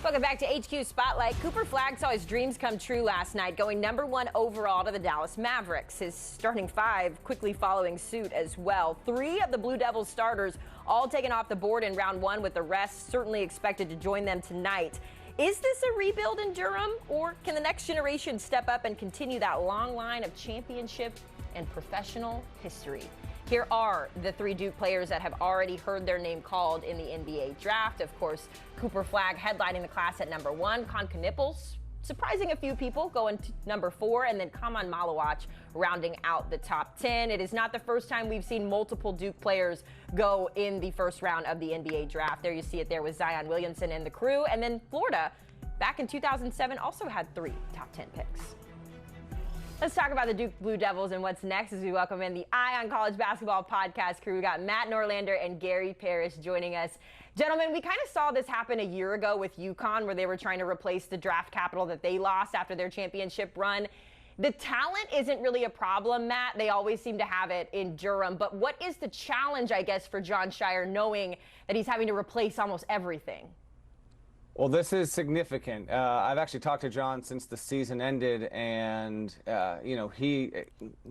Welcome back to HQ Spotlight. Cooper Flagg saw his dreams come true last night, going #1 overall to the Dallas Mavericks. His starting five quickly following suit as well. 3 of the Blue Devils starters all taken off the board in round 1, with the rest certainly expected to join them tonight. Is this a rebuild in Durham, or can the next generation step up and continue that long line of championship and professional history? Here are the 3 Duke players that have already heard their name called in the NBA draft. Of course, Cooper Flagg headlining the class at #1. Con Knipples, surprising a few people, going to #4. And then Kaman Malawach rounding out the top 10. It is not the first time we've seen multiple Duke players go in the first round of the NBA draft. There you see it there with Zion Williamson and the crew. And then Florida, back in 2007, also had 3 top 10 picks. Let's talk about the Duke Blue Devils and what's next as we welcome in the Eye on College Basketball podcast crew. We got Matt Norlander and Gary Parrish joining us. Gentlemen, we kind of saw this happen a year ago with UConn, where they were trying to replace the draft capital that they lost after their championship run. The talent isn't really a problem, Matt. They always seem to have it in Durham. But what is the challenge, I guess, for Jon Scheyer, knowing that he's having to replace almost everything? Well, this is significant. I've actually talked to John since the season ended, and he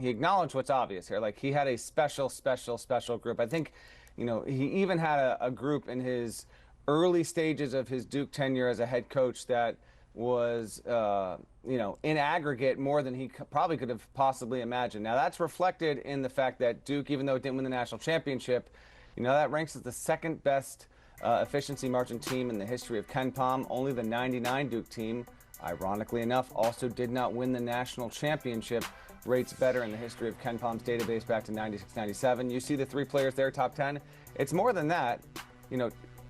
acknowledged what's obvious here. Like, he had a special group. I think, he even had a group in his early stages of his Duke tenure as a head coach that was, in aggregate more than he probably could have possibly imagined. Now, that's reflected in the fact that Duke, even though it didn't win the national championship, that ranks as the second best efficiency margin team in the history of KenPom. Only the '99 Duke team, ironically enough, also did not win the national championship. Rates better in the history of KenPom's database back to 96-97. You see the 3 players there, top 10. It's more than that.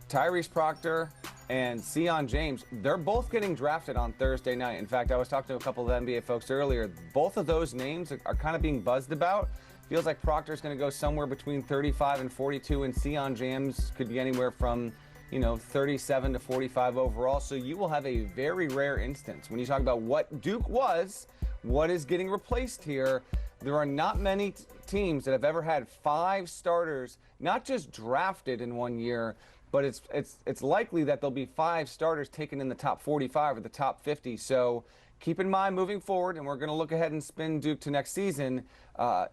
Tyrese Proctor and Sion James, they're both getting drafted on Thursday night. In fact, I was talking to a couple of NBA folks earlier. Both of those names are kind of being buzzed about. Feels like Proctor's going to go somewhere between 35 and 42, and Sion James could be anywhere from, 37 to 45 overall. So you will have a very rare instance. When you talk about what Duke was, what is getting replaced here, there are not many teams that have ever had 5 starters, not just drafted in one year, but it's likely that there'll be 5 starters taken in the top 45 or the top 50. So keep in mind moving forward, and we're going to look ahead and spin Duke to next season,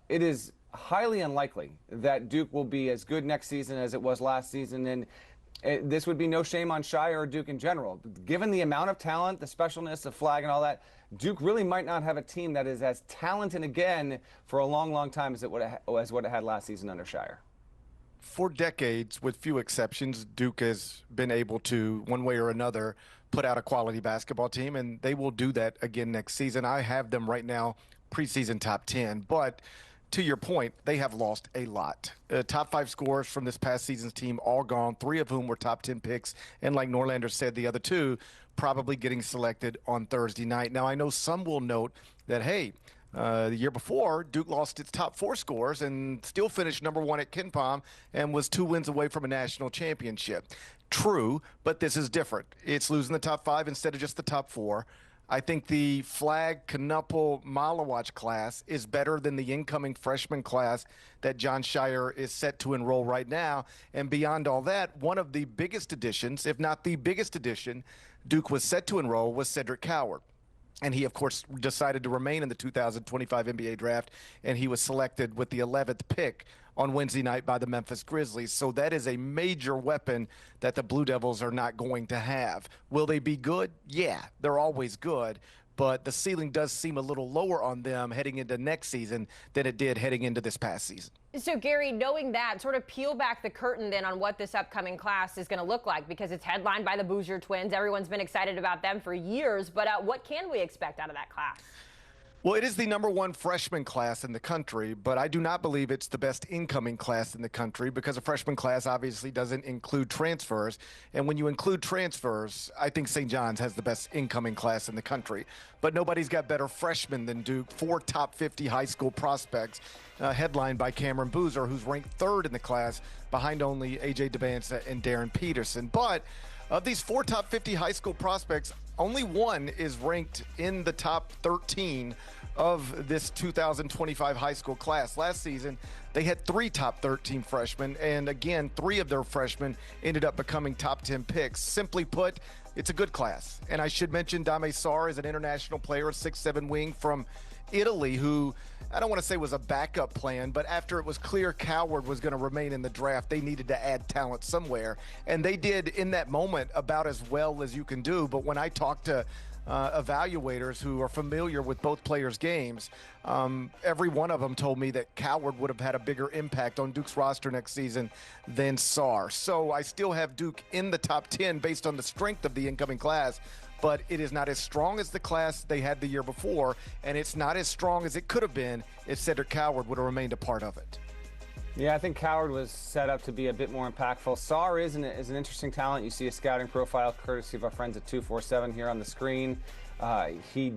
it is highly unlikely that Duke will be as good next season as it was last season. And this would be no shame on Scheyer or Duke in general. Given the amount of talent, the specialness of Flagg and all that, Duke really might not have a team that is as talented again for a long, long time as what it had last season under Scheyer. For decades, with few exceptions, Duke has been able to, one way or another, put out a quality basketball team, and they will do that again next season. I have them right now preseason top 10, but to your point, they have lost a lot. Top 5 scorers from this past season's team all gone, 3 of whom were top 10 picks, and like Norlander said, the other 2 probably getting selected on Thursday night. Now, I know some will note that, hey, the year before, Duke lost its top 4 scorers and still finished #1 at KenPom and was 2 wins away from a national championship. True, but this is different. It's losing the top 5 instead of just the top 4. I think the Flagg, Knuppel, Malawach class is better than the incoming freshman class that Jon Scheyer is set to enroll right now. And beyond all that, one of the biggest additions, if not the biggest addition, Duke was set to enroll was Cedric Coward. And he, of course, decided to remain in the 2025 NBA draft, and he was selected with the 11th pick on Wednesday night by the Memphis Grizzlies. So that is a major weapon that the Blue Devils are not going to have. Will they be good? Yeah, they're always good. But the ceiling does seem a little lower on them heading into next season than it did heading into this past season. So, Gary, knowing that, sort of peel back the curtain then on what this upcoming class is going to look like, because it's headlined by the Boozer twins. Everyone's been excited about them for years. But what can we expect out of that class? Well, it is the #1 freshman class in the country, but I do not believe it's the best incoming class in the country, because a freshman class obviously doesn't include transfers. And when you include transfers, I think St. John's has the best incoming class in the country. But nobody's got better freshmen than Duke. 4 top 50 high school prospects, headlined by Cameron Boozer, who's ranked 3rd in the class behind only A.J. Devanza and Darren Peterson. But of these 4 top 50 high school prospects, only 1 is ranked in the top 13 of this 2025 high school class. Last season, they had 3 top 13 freshmen, and again, 3 of their freshmen ended up becoming top 10 picks. Simply put, It's a good class. And I should mention Dame Sarr is an international player, a 6'7" wing from Italy, who I don't want to say was a backup plan, but after it was clear Coward was going to remain in the draft, they needed to add talent somewhere. And they did in that moment about as well as you can do. But when I talked to evaluators who are familiar with both players' games, every one of them told me that Coward would have had a bigger impact on Duke's roster next season than Sarr. So I still have Duke in the top 10 based on the strength of the incoming class, but it is not as strong as the class they had the year before, and it's not as strong as it could have been if Cedric Coward would have remained a part of it. Yeah, I think Coward was set up to be a bit more impactful. Sarr is an interesting talent. You see a scouting profile courtesy of our friends at 247 here on the screen. He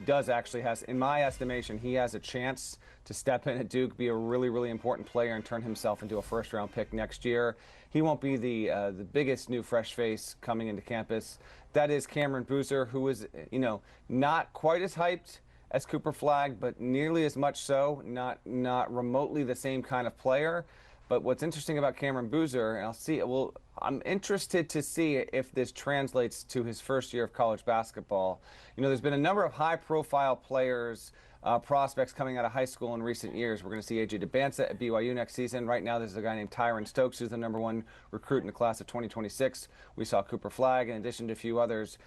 does actually has, in my estimation, he has a chance to step in at Duke, be a really, really important player, and turn himself into a first-round pick next year. He won't be the biggest new fresh face coming into campus. That is Cameron Boozer, who is, not quite as hyped as Cooper Flagg, but nearly as much so, not remotely the same kind of player. But what's interesting about Cameron Boozer, and I'm interested to see if this translates to his first year of college basketball. There's been a number of high-profile players, prospects coming out of high school in recent years. We're going to see A.J. Debance at BYU next season. Right now, there's a guy named Tyron Stokes, who's the #1 recruit in the class of 2026. We saw Cooper Flagg, in addition to a few others.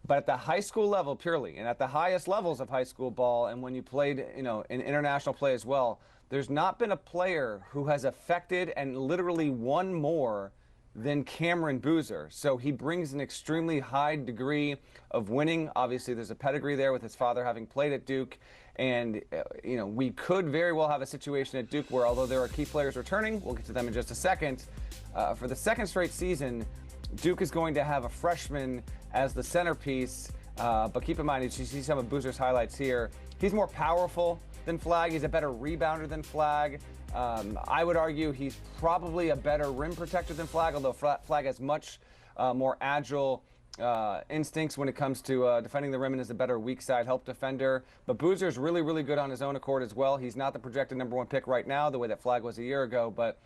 But at the high school level purely, and at the highest levels of high school ball, and when you played, in international play as well, there's not been a player who has affected and literally won more than Cameron Boozer. So he brings an extremely high degree of winning. Obviously, there's a pedigree there with his father having played at Duke. And, we could very well have a situation at Duke where, although there are key players returning, we'll get to them in just a second, for the second straight season, Duke is going to have a freshman as the centerpiece. But keep in mind, you see some of Boozer's highlights here. He's more powerful than Flagg. He's a better rebounder than Flagg. I would argue he's probably a better rim protector than Flagg, although Flagg has much more agile instincts when it comes to defending the rim and is a better weak side help defender. But Boozer's really, really good on his own accord as well. He's not the projected #1 pick right now, the way that Flagg was a year ago, but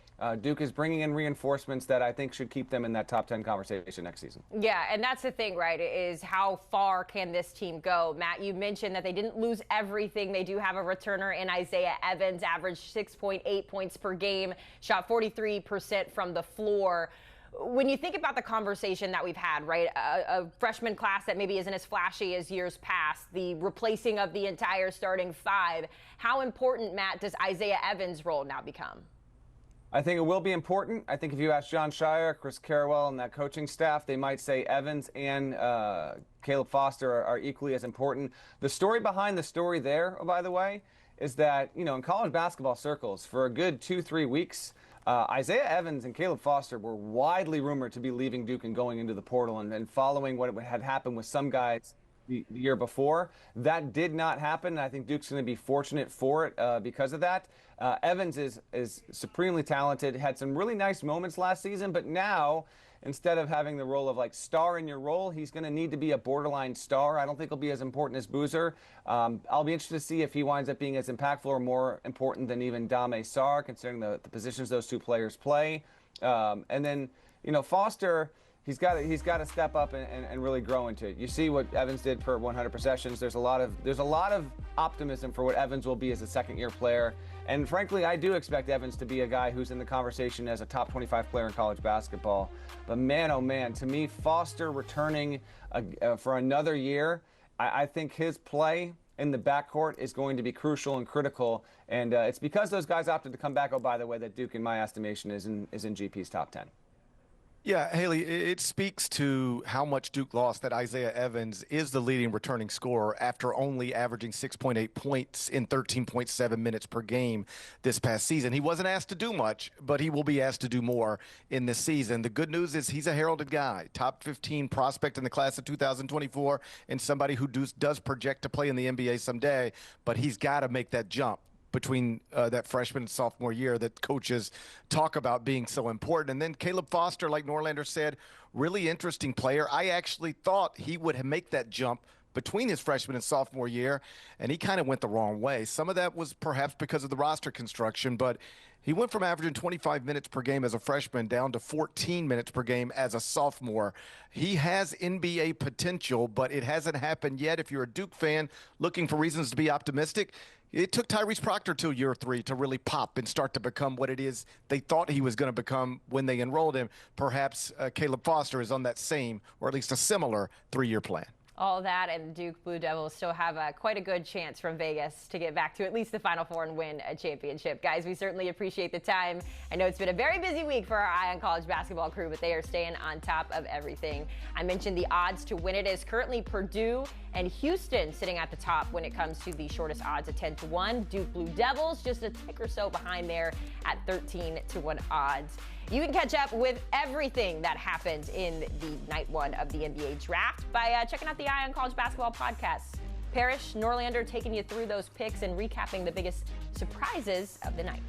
Duke is bringing in reinforcements that I think should keep them in that top 10 conversation next season. Yeah, and that's the thing, right, is how far can this team go? Matt, you mentioned that they didn't lose everything. They do have a returner in Isaiah Evans, averaged 6.8 points per game, shot 43% from the floor. When you think about the conversation that we've had, right, a freshman class that maybe isn't as flashy as years past, the replacing of the entire starting five, how important, Matt, does Isaiah Evans' role now become? I think it will be important. I think if you ask John Shire, Chris Carrawell, and that coaching staff, they might say Evans and Caleb Foster are equally as important. The story behind the story there, by the way, is that, in college basketball circles, for a good 2-3 weeks, Isaiah Evans and Caleb Foster were widely rumored to be leaving Duke and going into the portal, and following what had happened with some guys the year before. That did not happen, and I think Duke's going to be fortunate for it because of that. Evans is supremely talented, had some really nice moments last season, but now, instead of having the role of star in your role, he's going to need to be a borderline star. I don't think he'll be as important as Boozer. I'll be interested to see if he winds up being as impactful or more important than even Dame Sarr, considering the positions those two players play. And then, Foster, he's got to step up and really grow into it. You see what Evans did per 100 possessions. There's a lot of optimism for what Evans will be as a second-year player. And frankly, I do expect Evans to be a guy who's in the conversation as a top 25 player in college basketball. But man, oh man, to me, Foster returning for another year, I think his play in the backcourt is going to be crucial and critical. And it's because those guys opted to come back, oh, by the way, that Duke, in my estimation, is in GP's top 10. Yeah, Haley, it speaks to how much Duke lost that Isaiah Evans is the leading returning scorer after only averaging 6.8 points in 13.7 minutes per game this past season. He wasn't asked to do much, but he will be asked to do more in this season. The good news is he's a heralded guy, top 15 prospect in the class of 2024, and somebody who does project to play in the NBA someday, but he's got to make that jump between that freshman and sophomore year that coaches talk about being so important. And then Caleb Foster, like Norlander said, really interesting player. I actually thought he would make that jump between his freshman and sophomore year, and he kind of went the wrong way. Some of that was perhaps because of the roster construction, but he went from averaging 25 minutes per game as a freshman down to 14 minutes per game as a sophomore. He has NBA potential, but it hasn't happened yet. If you're a Duke fan looking for reasons to be optimistic, it took Tyrese Proctor till year 3 to really pop and start to become what it is they thought he was going to become when they enrolled him. Perhaps Caleb Foster is on that same, or at least a similar, 3-year plan. All that, and Duke Blue Devils still have quite a good chance from Vegas to get back to at least the Final Four and win a championship. Guys, we certainly appreciate the time. I know it's been a very busy week for our Eye on College basketball crew, but they are staying on top of everything. I mentioned the odds to win it is currently Purdue and Houston sitting at the top when it comes to the shortest odds at 10-1. Duke Blue Devils just a tick or so behind there at 13-1 odds. You can catch up with everything that happened in the night 1 of the NBA draft by checking out the Eye on College basketball podcast. Parrish, Norlander taking you through those picks and recapping the biggest surprises of the night.